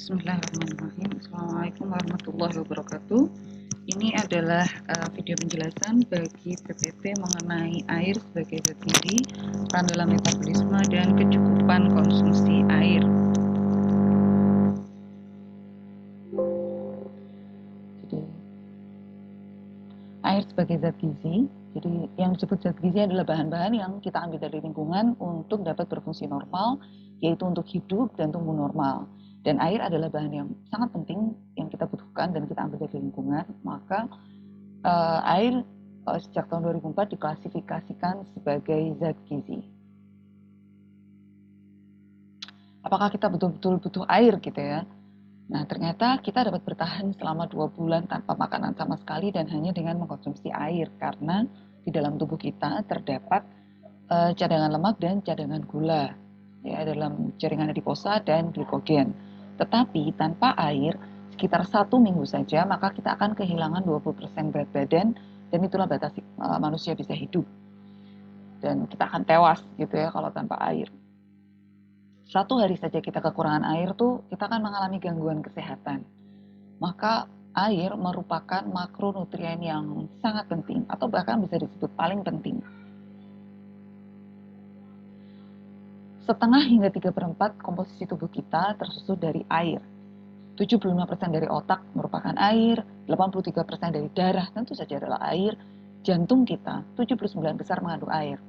Bismillahirrahmanirrahim. Assalamualaikum warahmatullahi wabarakatuh. Ini adalah video penjelasan bagi PPT mengenai air sebagai zat gizi, peran dalam metabolisme, dan kecukupan konsumsi air. Jadi, air sebagai zat gizi. Jadi yang disebut zat gizi adalah bahan-bahan yang kita ambil dari lingkungan untuk dapat berfungsi normal, yaitu untuk hidup dan tumbuh normal. Dan air adalah bahan yang sangat penting yang kita butuhkan dan kita ambil dari lingkungan. Maka air sejak tahun 2004 diklasifikasikan sebagai zat gizi. Apakah kita betul-betul butuh air gitu ya? Nah, ternyata kita dapat bertahan selama 2 bulan tanpa makanan sama sekali dan hanya dengan mengkonsumsi air, karena di dalam tubuh kita terdapat cadangan lemak dan cadangan gula ya, dalam jaringan adiposa dan glikogen. Tetapi tanpa air sekitar 1 minggu saja, maka kita akan kehilangan 20% berat badan, dan itulah batas manusia bisa hidup. Dan kita akan tewas gitu ya kalau tanpa air. 1 hari saja kita kekurangan air tuh kita akan mengalami gangguan kesehatan. Maka air merupakan makronutrien yang sangat penting, atau bahkan bisa disebut paling penting. Setengah hingga 3/4 komposisi tubuh kita tersusun dari air. 75% dari otak merupakan air, 83% dari darah tentu saja adalah air, jantung kita 79% mengandung air.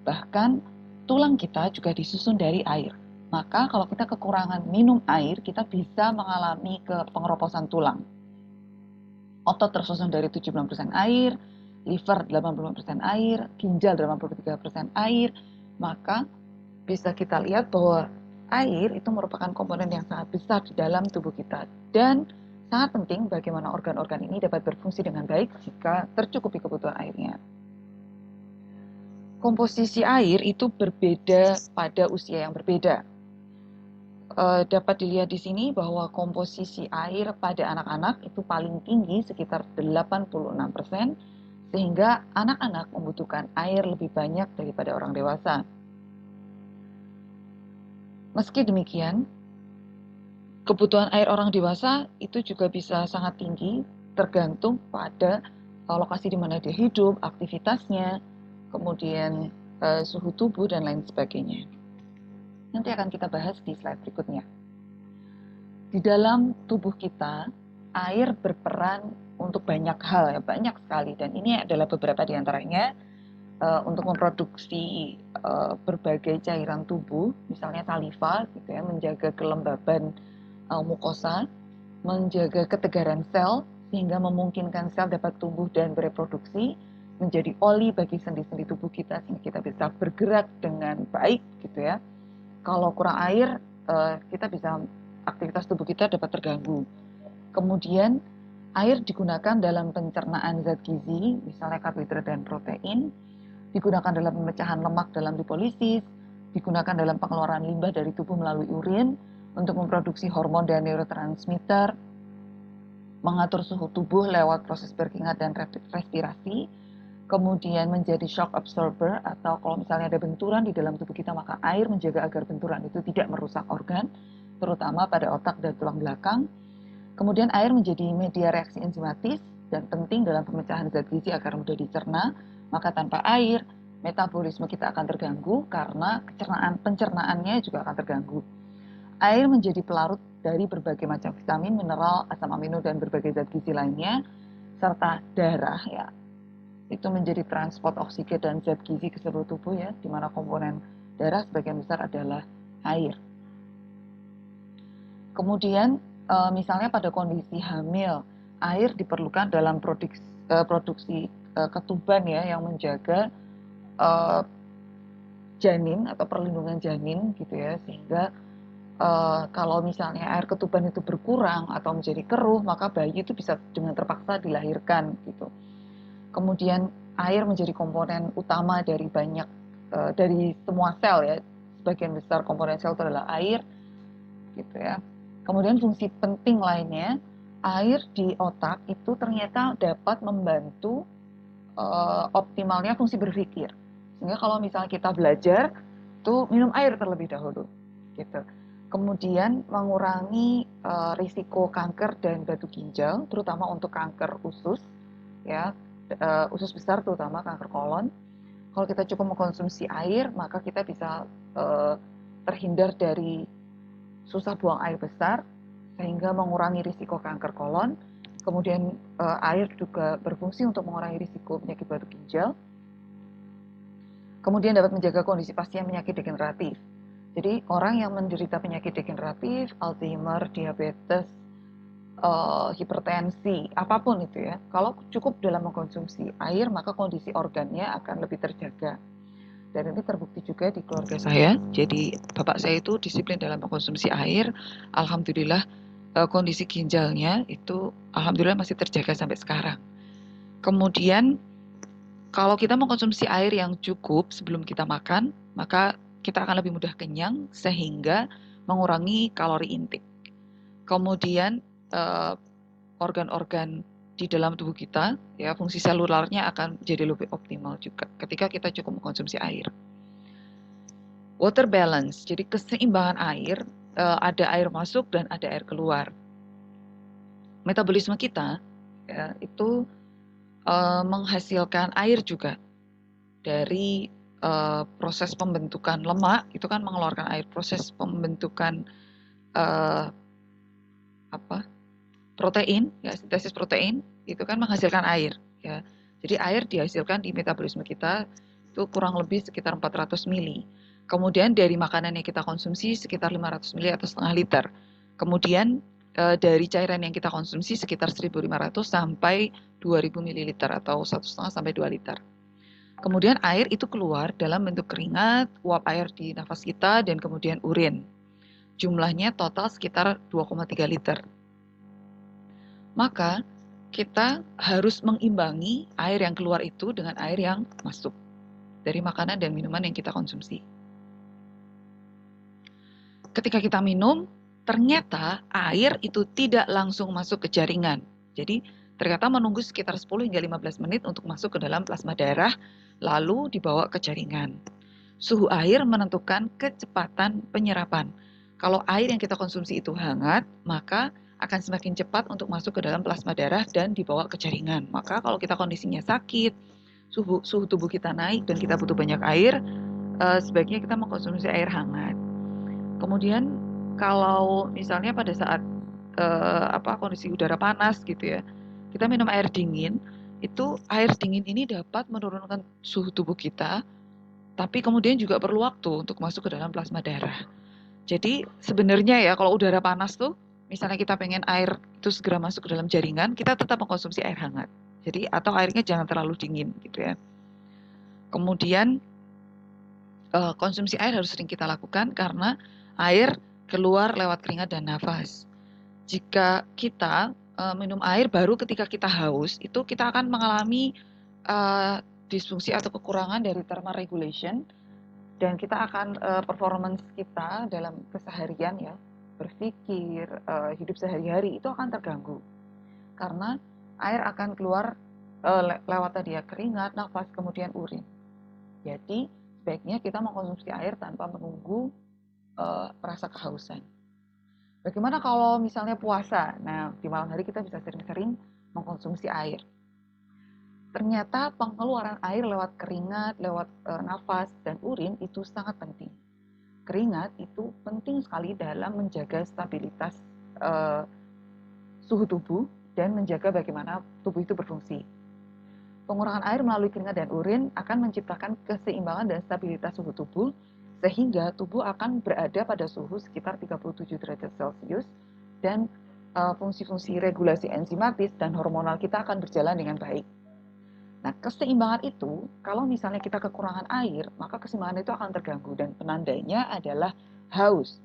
Bahkan tulang kita juga disusun dari air. Maka kalau kita kekurangan minum air, kita bisa mengalami pengeroposan tulang. Otot tersusun dari 76% air, liver 80% air, ginjal 83% air. Maka bisa kita lihat bahwa air itu merupakan komponen yang sangat besar di dalam tubuh kita, dan sangat penting bagaimana organ-organ ini dapat berfungsi dengan baik jika tercukupi kebutuhan airnya. Komposisi air itu berbeda pada usia yang berbeda. Dapat dilihat di sini bahwa komposisi air pada anak-anak itu paling tinggi sekitar 86%, sehingga anak-anak membutuhkan air lebih banyak daripada orang dewasa. Meski demikian, kebutuhan air orang dewasa itu juga bisa sangat tinggi, tergantung pada lokasi di mana dia hidup, aktivitasnya, kemudian suhu tubuh, dan lain sebagainya. Nanti akan kita bahas di slide berikutnya. Di dalam tubuh kita, air berperan untuk banyak hal, ya, banyak sekali, dan ini adalah beberapa di antaranya. Untuk memproduksi berbagai cairan tubuh, misalnya saliva gitu ya, menjaga kelembaban mukosa, menjaga ketegaran sel sehingga memungkinkan sel dapat tumbuh dan bereproduksi, menjadi oli bagi sendi-sendi tubuh kita sehingga kita bisa bergerak dengan baik gitu ya. Kalau kurang air, kita bisa, aktivitas tubuh kita dapat terganggu. Kemudian air digunakan dalam pencernaan zat gizi, misalnya karbohidrat dan protein, digunakan dalam pemecahan lemak dalam lipolisis, digunakan dalam pengeluaran limbah dari tubuh melalui urin, untuk memproduksi hormon dan neurotransmitter, mengatur suhu tubuh lewat proses berkeringat dan respirasi, kemudian menjadi shock absorber, atau kalau misalnya ada benturan di dalam tubuh kita, maka air menjaga agar benturan itu tidak merusak organ, terutama pada otak dan tulang belakang. Kemudian air menjadi media reaksi enzimatis dan penting dalam pemecahan zat gizi agar mudah dicerna. Maka tanpa air, metabolisme kita akan terganggu karena pencernaannya juga akan terganggu. Air menjadi pelarut dari berbagai macam vitamin, mineral, asam amino, dan berbagai zat gizi lainnya, serta darah ya. Itu menjadi transport oksigen dan zat gizi ke seluruh tubuh ya, di mana komponen darah sebagian besar adalah air. Kemudian misalnya pada kondisi hamil, air diperlukan dalam produksi ketuban ya, yang menjaga janin atau perlindungan janin gitu ya, sehingga kalau misalnya air ketuban itu berkurang atau menjadi keruh, maka bayi itu bisa dengan terpaksa dilahirkan gitu. Kemudian air menjadi komponen utama dari dari semua sel ya, sebagian besar komponen sel itu adalah air gitu ya. Kemudian fungsi penting lainnya, air di otak itu ternyata dapat membantu optimalnya fungsi berpikir. Sehingga kalau misalnya kita belajar, tuh minum air terlebih dahulu gitu. Kemudian mengurangi risiko kanker dan batu ginjal, terutama untuk kanker usus, ya, usus besar terutama kanker kolon. Kalau kita cukup mengkonsumsi air, maka kita bisa terhindar dari susah buang air besar, sehingga mengurangi risiko kanker kolon. Kemudian air juga berfungsi untuk mengurangi risiko penyakit batu ginjal. Kemudian dapat menjaga kondisi pasien penyakit degeneratif. Jadi orang yang menderita penyakit degeneratif, Alzheimer, diabetes, hipertensi, apapun itu ya, kalau cukup dalam mengkonsumsi air, maka kondisi organnya akan lebih terjaga. Dan ini terbukti juga di keluarga saya. Jadi bapak saya itu disiplin dalam mengkonsumsi air. Alhamdulillah kondisi ginjalnya itu alhamdulillah masih terjaga sampai sekarang. Kemudian kalau kita mengkonsumsi air yang cukup sebelum kita makan, maka kita akan lebih mudah kenyang sehingga mengurangi kalori intake. Kemudian organ-organ di dalam tubuh kita, ya, fungsi selularnya akan jadi lebih optimal juga ketika kita cukup mengkonsumsi air. Water balance, jadi keseimbangan air, ada air masuk dan ada air keluar. Metabolisme kita ya, itu menghasilkan air juga dari proses pembentukan lemak, itu kan mengeluarkan air. Proses pembentukan protein, ya, sintesis protein itu kan menghasilkan air, ya. Jadi air dihasilkan di metabolisme kita itu kurang lebih sekitar 400 mili. Kemudian dari makanan yang kita konsumsi sekitar 500 mili atau setengah liter. Kemudian dari cairan yang kita konsumsi sekitar 1.500 sampai 2.000 mililiter atau 1,5 sampai 2 liter. Kemudian air itu keluar dalam bentuk keringat, uap air di nafas kita, dan kemudian urin. Jumlahnya total sekitar 2,3 liter. Maka kita harus mengimbangi air yang keluar itu dengan air yang masuk dari makanan dan minuman yang kita konsumsi. Ketika kita minum, ternyata air itu tidak langsung masuk ke jaringan. Jadi ternyata menunggu sekitar 10 hingga 15 menit untuk masuk ke dalam plasma darah, lalu dibawa ke jaringan. Suhu air menentukan kecepatan penyerapan. Kalau air yang kita konsumsi itu hangat, maka akan semakin cepat untuk masuk ke dalam plasma darah dan dibawa ke jaringan. Maka kalau kita kondisinya sakit, suhu tubuh kita naik dan kita butuh banyak air, sebaiknya kita mengkonsumsi air hangat. Kemudian kalau misalnya pada saat kondisi udara panas gitu ya, kita minum air dingin, itu air dingin ini dapat menurunkan suhu tubuh kita, tapi kemudian juga perlu waktu untuk masuk ke dalam plasma darah. Jadi sebenarnya ya kalau udara panas tuh, misalnya kita pengen air itu segera masuk ke dalam jaringan, kita tetap mengkonsumsi air hangat. Jadi atau airnya jangan terlalu dingin gitu ya. Kemudian konsumsi air harus sering kita lakukan karena air keluar lewat keringat dan nafas. Jika kita minum air baru ketika kita haus, itu kita akan mengalami disfungsi atau kekurangan dari thermal regulation, dan kita akan performance kita dalam keseharian ya, berpikir, hidup sehari-hari itu akan terganggu karena air akan keluar lewat tadi ya, keringat, nafas, kemudian urin. Jadi sebaiknya kita mengkonsumsi air tanpa menunggu merasa kehausan. Bagaimana kalau misalnya puasa? Nah, di malam hari kita bisa sering-sering mengkonsumsi air. Ternyata pengeluaran air lewat keringat, lewat nafas, dan urin itu sangat penting. Keringat itu penting sekali dalam menjaga stabilitas suhu tubuh dan menjaga bagaimana tubuh itu berfungsi. Pengurangan air melalui keringat dan urin akan menciptakan keseimbangan dan stabilitas suhu tubuh, sehingga tubuh akan berada pada suhu sekitar 37 derajat Celcius, dan fungsi-fungsi regulasi enzimatis dan hormonal kita akan berjalan dengan baik. Nah, keseimbangan itu, kalau misalnya kita kekurangan air, maka keseimbangan itu akan terganggu, dan penandanya adalah haus.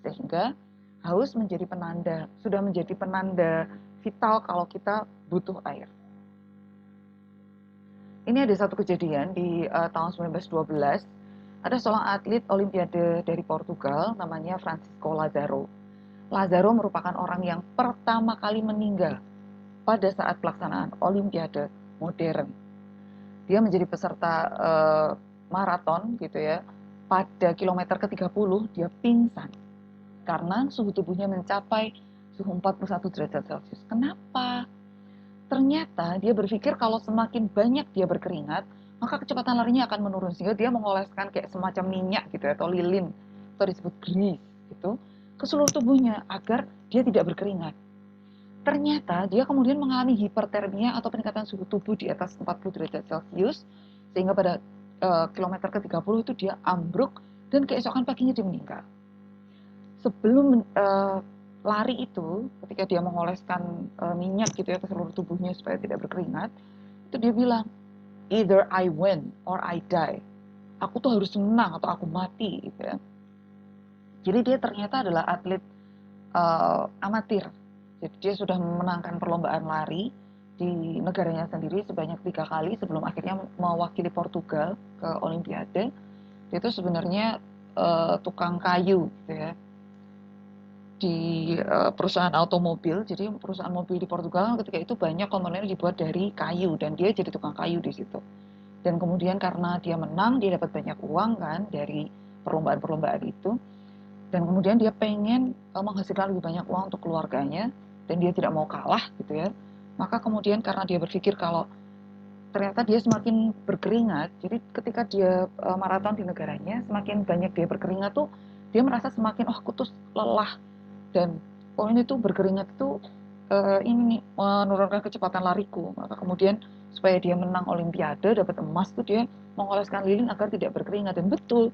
Sehingga haus menjadi penanda, sudah menjadi penanda vital kalau kita butuh air. Ini ada satu kejadian di tahun 1912, ada seorang atlet olimpiade dari Portugal namanya Francisco Lazaro. Lazaro merupakan orang yang pertama kali meninggal pada saat pelaksanaan olimpiade modern. Dia menjadi peserta maraton gitu ya. Pada kilometer ke-30 dia pingsan karena suhu tubuhnya mencapai suhu 41 derajat Celcius. Kenapa? Ternyata dia berpikir kalau semakin banyak dia berkeringat, maka kecepatan larinya akan menurun, sehingga dia mengoleskan kayak semacam minyak gitu ya, atau lilin, atau disebut grease gitu, ke seluruh tubuhnya agar dia tidak berkeringat. Ternyata dia kemudian mengalami hipertermia atau peningkatan suhu tubuh di atas 40 derajat Celcius, sehingga pada kilometer ke-30 itu dia ambruk dan keesokan paginya dia meninggal. Sebelum lari itu, ketika dia mengoleskan minyak gitu ya ke seluruh tubuhnya supaya tidak berkeringat, itu dia bilang, either I win or I die. Aku tuh harus menang atau aku mati gitu ya. Jadi dia ternyata adalah atlet amatir. Jadi dia sudah memenangkan perlombaan lari di negaranya sendiri sebanyak 3 kali sebelum akhirnya mewakili Portugal ke Olimpiade. Dia itu sebenarnya tukang kayu gitu ya, di perusahaan automobil. Jadi perusahaan mobil di Portugal ketika itu banyak komponennya dibuat dari kayu, dan dia jadi tukang kayu di situ. Dan kemudian karena dia menang, dia dapat banyak uang kan dari perlombaan-perlombaan itu. Dan kemudian dia pengen menghasilkan lebih banyak uang untuk keluarganya, dan dia tidak mau kalah gitu ya. Maka kemudian karena dia berpikir kalau ternyata dia semakin berkeringat, jadi ketika dia maraton di negaranya, semakin banyak dia berkeringat tuh, dia merasa semakin, oh aku tuh lelah, dan oh ini tuh berkeringat itu ini menurunkan kecepatan lariku. Maka kemudian supaya dia menang Olimpiade, dapat emas tuh dia mengoleskan lilin agar tidak berkeringat. Dan betul,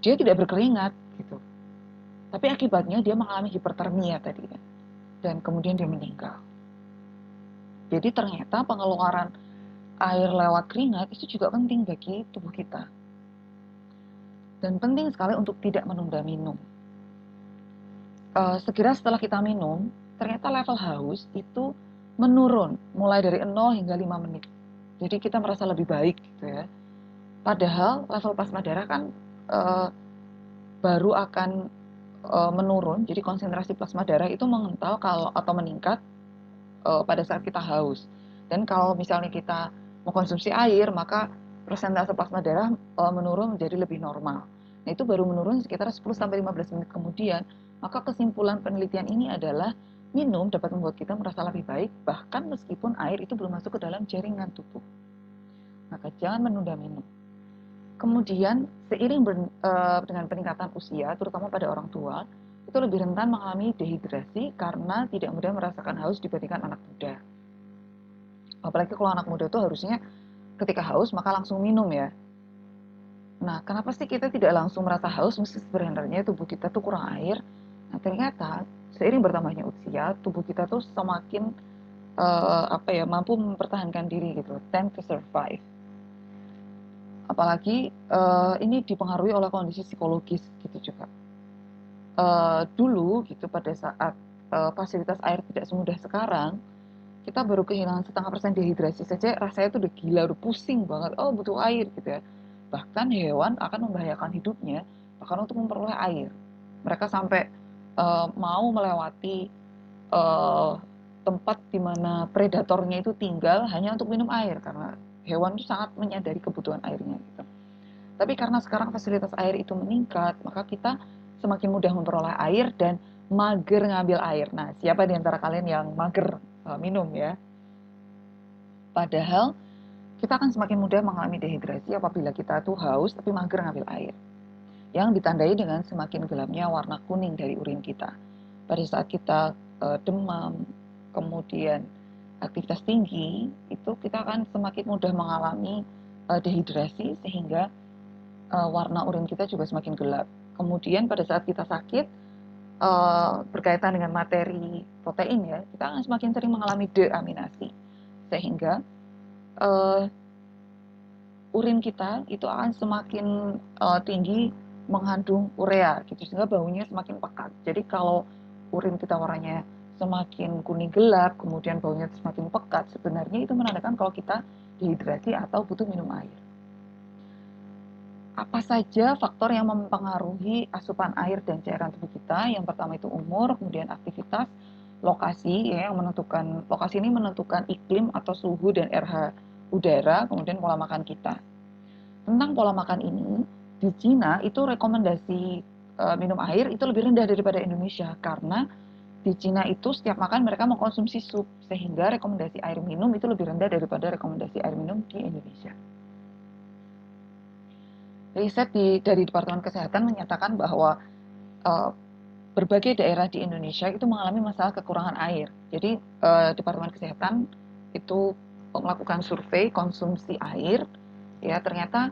dia tidak berkeringat gitu. Tapi akibatnya dia mengalami hipertermia tadi kan. Dan kemudian dia meninggal. Jadi ternyata pengeluaran air lewat keringat itu juga penting bagi tubuh kita. Dan penting sekali untuk tidak menunda minum. Segera setelah kita minum, ternyata level haus itu menurun mulai dari 0 hingga 5 menit. Jadi kita merasa lebih baik gitu ya. Padahal level plasma darah kan baru akan menurun, jadi konsentrasi plasma darah itu mengental kalau atau meningkat pada saat kita haus. Dan kalau misalnya kita mengkonsumsi air, maka persentase plasma darah menurun menjadi lebih normal. Nah, itu baru menurun sekitar 10-15 menit kemudian. Maka kesimpulan penelitian ini adalah minum dapat membuat kita merasa lebih baik, bahkan meskipun air itu belum masuk ke dalam jaringan tubuh. Maka jangan menunda minum. Kemudian seiring dengan peningkatan usia, terutama pada orang tua, itu lebih rentan mengalami dehidrasi karena tidak mudah merasakan haus dibandingkan anak muda. Apalagi kalau anak muda itu harusnya ketika haus maka langsung minum ya. Nah, kenapa sih kita tidak langsung merasa haus, mesti sebenarnya tubuh kita tuh kurang air? Nah, ternyata seiring bertambahnya usia, tubuh kita tuh semakin mampu mempertahankan diri gitu, tend to survive. Apalagi ini dipengaruhi oleh kondisi psikologis gitu juga. Dulu gitu pada saat fasilitas air tidak semudah sekarang, kita baru kehilangan 0,5% dehidrasi saja rasanya itu udah gila, udah pusing banget, oh butuh air gitu ya. Bahkan hewan akan membahayakan hidupnya bahkan untuk memperoleh air. Mereka sampai mau melewati tempat di mana predatornya itu tinggal hanya untuk minum air, karena hewan itu sangat menyadari kebutuhan airnya gitu. Tapi karena sekarang fasilitas air itu meningkat, maka kita semakin mudah memperoleh air dan mager ngambil air. Nah, siapa di antara kalian yang mager minum ya? Padahal kita akan semakin mudah mengalami dehidrasi apabila kita tuh haus tapi mager ngambil air. Yang ditandai dengan semakin gelapnya warna kuning dari urin kita. Pada saat kita demam, kemudian aktivitas tinggi, itu kita akan semakin mudah mengalami dehidrasi sehingga warna urin kita juga semakin gelap. Kemudian pada saat kita sakit, berkaitan dengan materi protein ya, kita akan semakin sering mengalami deaminasi. Sehingga urin kita itu akan semakin tinggi mengandung urea gitu, sehingga baunya semakin pekat. Jadi kalau urin kita warnanya semakin kuning gelap, kemudian baunya semakin pekat, sebenarnya itu menandakan kalau kita dehidrasi atau butuh minum air. Apa saja faktor yang mempengaruhi asupan air dan cairan tubuh kita? Yang pertama itu umur, kemudian aktivitas, lokasi ya, yang menentukan, lokasi ini menentukan iklim atau suhu dan RH udara, kemudian pola makan kita. Tentang pola makan ini, di Cina itu rekomendasi minum air itu lebih rendah daripada Indonesia, karena di Cina itu setiap makan mereka mengkonsumsi sup, sehingga rekomendasi air minum itu lebih rendah daripada rekomendasi air minum di Indonesia. Riset dari Departemen Kesehatan menyatakan bahwa berbagai daerah di Indonesia itu mengalami masalah kekurangan air. Jadi Departemen Kesehatan itu melakukan survei konsumsi air, ya ternyata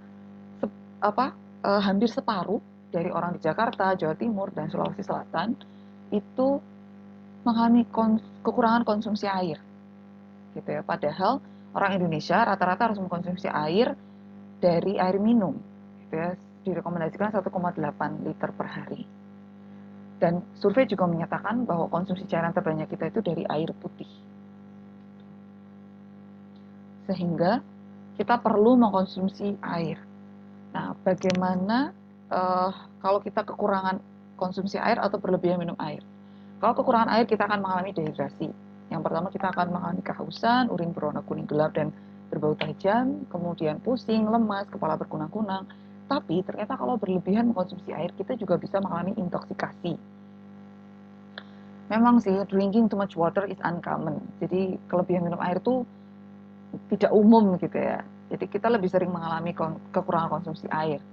hampir separuh dari orang di Jakarta, Jawa Timur, dan Sulawesi Selatan itu mengalami kekurangan konsumsi air, gitu ya. Padahal orang Indonesia rata-rata harus mengkonsumsi air dari air minum, gitu ya, direkomendasikan 1,8 liter per hari. Dan survei juga menyatakan bahwa konsumsi cairan terbanyak kita itu dari air putih. Sehingga kita perlu mengkonsumsi air. Nah, bagaimana kalau kita kekurangan konsumsi air atau berlebihan minum air? Kalau kekurangan air, kita akan mengalami dehidrasi. Yang pertama, kita akan mengalami kehausan, urin berwarna kuning gelap dan berbau tajam, kemudian pusing, lemas, kepala berkunang-kunang. Tapi ternyata kalau berlebihan mengkonsumsi air, kita juga bisa mengalami intoksikasi. Memang sih, drinking too much water is uncommon. Jadi kelebihan minum air itu tidak umum gitu ya. Jadi kita lebih sering mengalami kekurangan konsumsi air.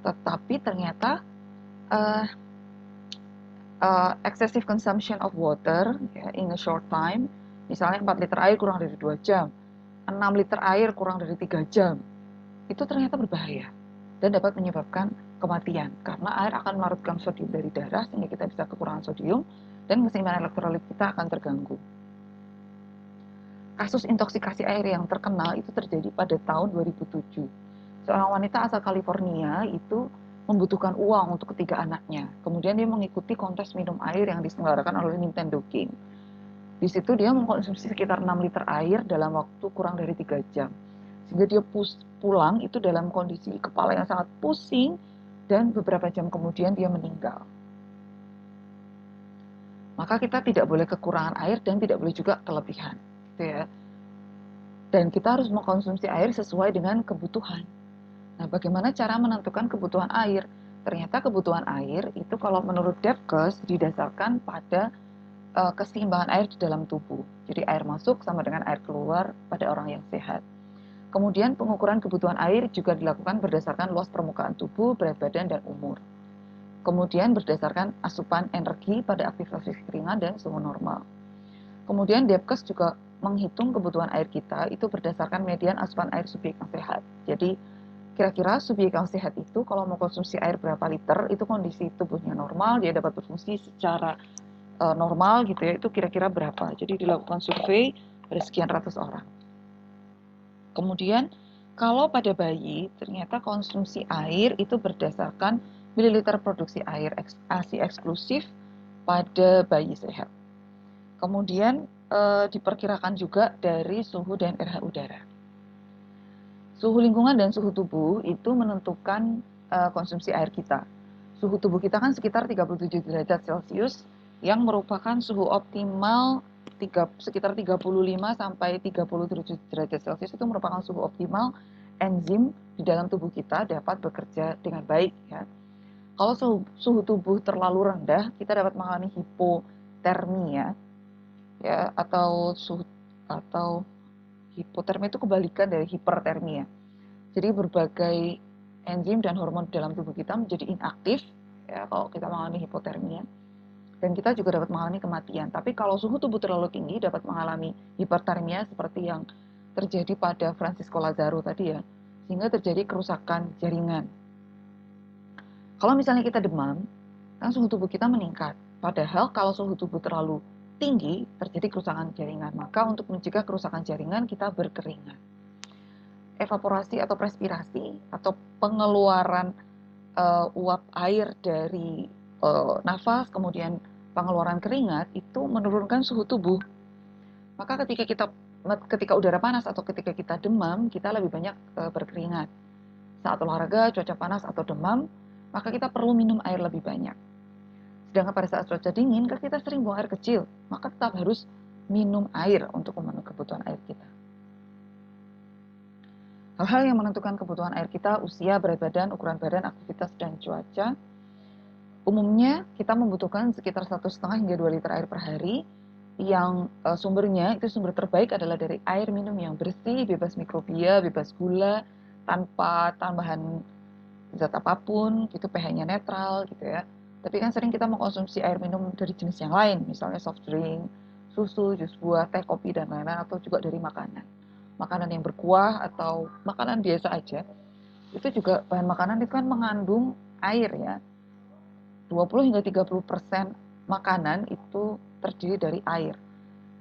Tetapi ternyata excessive consumption of water ya, in a short time, misalnya 4 liter air kurang dari 2 jam, 6 liter air kurang dari 3 jam, itu ternyata berbahaya dan dapat menyebabkan kematian karena air akan melarutkan sodium dari darah sehingga kita bisa kekurangan sodium dan keseimbangan elektrolit kita akan terganggu. Kasus intoksikasi air yang terkenal itu terjadi pada tahun 2007. Seorang wanita asal California itu membutuhkan uang untuk ketiga anaknya. Kemudian dia mengikuti kontes minum air yang diselenggarakan oleh Nintendo King. Di situ dia mengkonsumsi sekitar 6 liter air dalam waktu kurang dari 3 jam. Sehingga dia pulang itu dalam kondisi kepala yang sangat pusing dan beberapa jam kemudian dia meninggal. Maka kita tidak boleh kekurangan air dan tidak boleh juga kelebihan. Gitu ya. Dan kita harus mengkonsumsi air sesuai dengan kebutuhan. Nah, bagaimana cara menentukan kebutuhan air? Ternyata kebutuhan air itu kalau menurut Debkes didasarkan pada keseimbangan air di dalam tubuh. Jadi air masuk sama dengan air keluar pada orang yang sehat. Kemudian pengukuran kebutuhan air juga dilakukan berdasarkan luas permukaan tubuh, berat badan, dan umur. Kemudian berdasarkan asupan energi pada aktivitas fisik ringan dan suhu normal. Kemudian Debkes juga menghitung kebutuhan air kita itu berdasarkan median asupan air subjek yang sehat. Jadi kira-kira subjek yang sehat itu kalau mau konsumsi air berapa liter, itu kondisi tubuhnya normal, dia dapat berfungsi secara normal gitu ya, itu kira-kira berapa. Jadi dilakukan survei pada sekian ratus orang. Kemudian kalau pada bayi, ternyata konsumsi air itu berdasarkan mililiter produksi air ASI eksklusif pada bayi sehat. Kemudian diperkirakan juga dari suhu dan pH udara. Suhu lingkungan dan suhu tubuh itu menentukan konsumsi air kita. Suhu tubuh kita kan sekitar 37 derajat Celcius yang merupakan suhu optimal sekitar 35 sampai 37 derajat Celcius itu merupakan suhu optimal enzim di dalam tubuh kita dapat bekerja dengan baik ya. Kalau suhu tubuh terlalu rendah, kita dapat mengalami hipotermia ya atau hipotermia itu kebalikan dari hipertermia. Jadi berbagai enzim dan hormon dalam tubuh kita menjadi inaktif ya kalau kita mengalami hipotermia. Dan kita juga dapat mengalami kematian. Tapi kalau suhu tubuh terlalu tinggi dapat mengalami hipertermia seperti yang terjadi pada Francisco Lazaro tadi ya. Sehingga terjadi kerusakan jaringan. Kalau misalnya kita demam, kan suhu tubuh kita meningkat. Padahal kalau suhu tubuh terlalu tinggi terjadi kerusakan jaringan. Maka untuk mencegah kerusakan jaringan kita berkeringat. Evaporasi atau perspirasi atau pengeluaran uap air dari nafas kemudian pengeluaran keringat itu menurunkan suhu tubuh. Maka ketika udara panas atau ketika kita demam, kita lebih banyak berkeringat. Saat olahraga, cuaca panas atau demam, maka kita perlu minum air lebih banyak. Sedangkan pada saat cuaca dingin, kan kita sering buang air kecil, maka tetap harus minum air untuk memenuhi kebutuhan air kita. Hal-hal yang menentukan kebutuhan air kita, usia, berat badan, ukuran badan, aktivitas, dan cuaca. Umumnya kita membutuhkan sekitar 1,5 hingga 2 liter air per hari yang sumbernya itu sumber terbaik adalah dari air minum yang bersih, bebas mikrobia, bebas gula, tanpa tambahan zat apapun, gitu pH-nya netral gitu ya. Tapi kan sering kita mengkonsumsi air minum dari jenis yang lain, misalnya soft drink, susu, jus buah, teh, kopi, dan lain-lain, atau juga dari makanan. Makanan yang berkuah atau makanan biasa aja, itu juga bahan makanan itu kan mengandung air ya. 20 hingga 30% makanan itu terdiri dari air.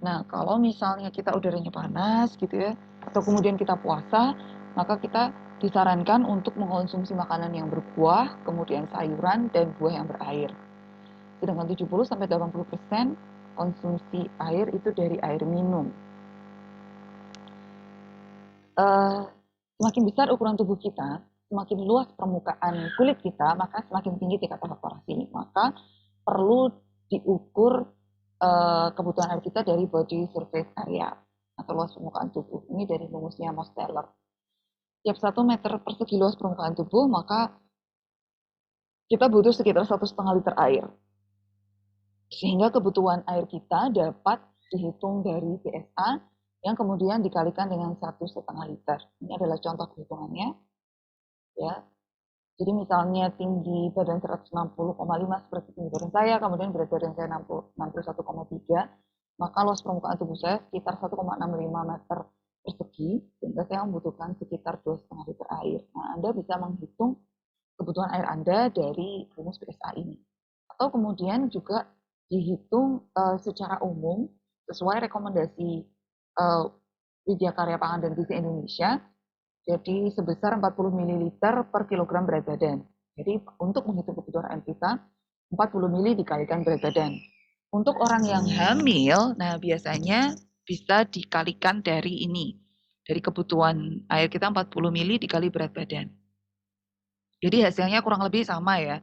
Nah, kalau misalnya kita udaranya panas gitu ya, atau kemudian kita puasa, maka kita disarankan untuk mengkonsumsi makanan yang berkuah, kemudian sayuran dan buah yang berair. Sedangkan 70 sampai 80% konsumsi air itu dari air minum. Semakin besar ukuran tubuh kita, semakin luas permukaan kulit kita, maka semakin tinggi tingkat evaporasi. Maka perlu diukur kebutuhan air kita dari body surface area atau luas permukaan tubuh. Ini dari rumusnya Mosteller. Tiap 1 meter persegi luas permukaan tubuh, maka kita butuh sekitar 1,5 liter air. Sehingga kebutuhan air kita dapat dihitung dari BSA yang kemudian dikalikan dengan 1,5 liter. Ini adalah contoh perhitungannya. Ya. Jadi misalnya tinggi badan 160,5 seperti tinggi badan saya, kemudian berat badan saya 61,3, maka luas permukaan tubuh saya sekitar 1,65 meter persegi, sehingga saya membutuhkan sekitar 2,5 liter air. Nah, Anda bisa menghitung kebutuhan air Anda dari rumus PSA ini. Atau kemudian juga dihitung secara umum sesuai rekomendasi Widya Karya Pangan dan Gizi Indonesia, jadi sebesar 40 ml per kilogram berat badan. Jadi untuk menghitung kebutuhan air kita, 40 ml dikalikan berat badan. Untuk orang yang hamil, nah biasanya bisa dikalikan dari ini. Dari kebutuhan air kita 40 ml dikali berat badan. Jadi hasilnya kurang lebih sama ya.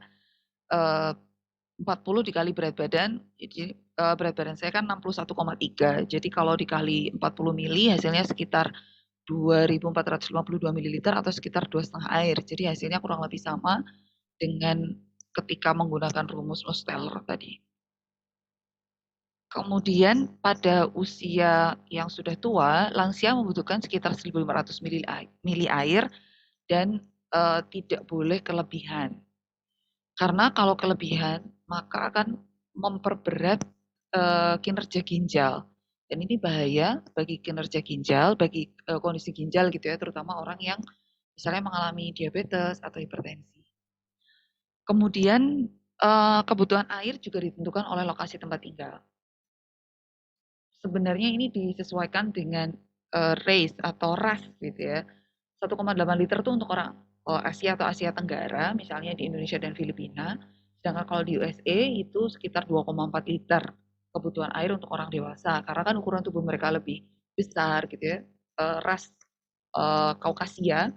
40 dikali berat badan, jadi berat badan saya kan 61,3. Jadi kalau dikali 40 mili hasilnya sekitar 2.452 ml atau sekitar 2,5 air. Jadi hasilnya kurang lebih sama dengan ketika menggunakan rumus Mosteller tadi. Kemudian pada usia yang sudah tua, lansia membutuhkan sekitar 1.500 mili air dan tidak boleh kelebihan. Karena kalau kelebihan, maka akan memperberat kinerja ginjal. Dan ini bahaya bagi kinerja ginjal, bagi kondisi ginjal gitu ya, terutama orang yang misalnya mengalami diabetes atau hipertensi. Kemudian kebutuhan air juga ditentukan oleh lokasi tempat tinggal. Sebenarnya ini disesuaikan dengan race atau ras gitu ya. 1,8 liter itu untuk orang Asia atau Asia Tenggara, misalnya di Indonesia dan Filipina. Sedangkan kalau di USA itu sekitar 2,4 liter kebutuhan air untuk orang dewasa. Karena kan ukuran tubuh mereka lebih besar gitu ya. Ras Kaukasia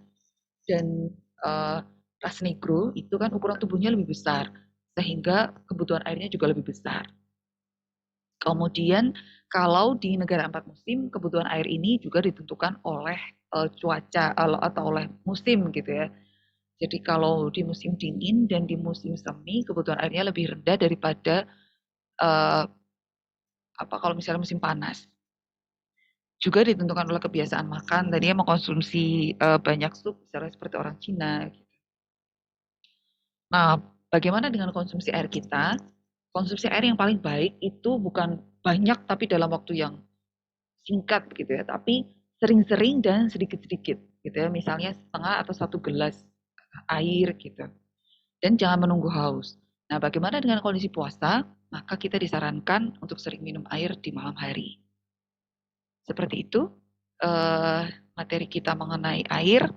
dan ras Negro itu kan ukuran tubuhnya lebih besar. Sehingga kebutuhan airnya juga lebih besar. Kemudian kalau di negara 4 musim, kebutuhan air ini juga ditentukan oleh cuaca atau oleh musim gitu ya. Jadi kalau di musim dingin dan di musim semi, kebutuhan airnya lebih rendah daripada kalau misalnya musim panas. Juga ditentukan oleh kebiasaan makan. Tadinya mengkonsumsi banyak sup, misalnya seperti orang Cina. Gitu. Nah, bagaimana dengan konsumsi air kita? Konsumsi air yang paling baik itu bukan banyak tapi dalam waktu yang singkat gitu ya, tapi sering-sering dan sedikit-sedikit gitu ya, misalnya setengah atau 1 gelas air gitu. Dan jangan menunggu haus. Nah, bagaimana dengan kondisi puasa? Maka kita disarankan untuk sering minum air di malam hari. Seperti itu materi kita mengenai air.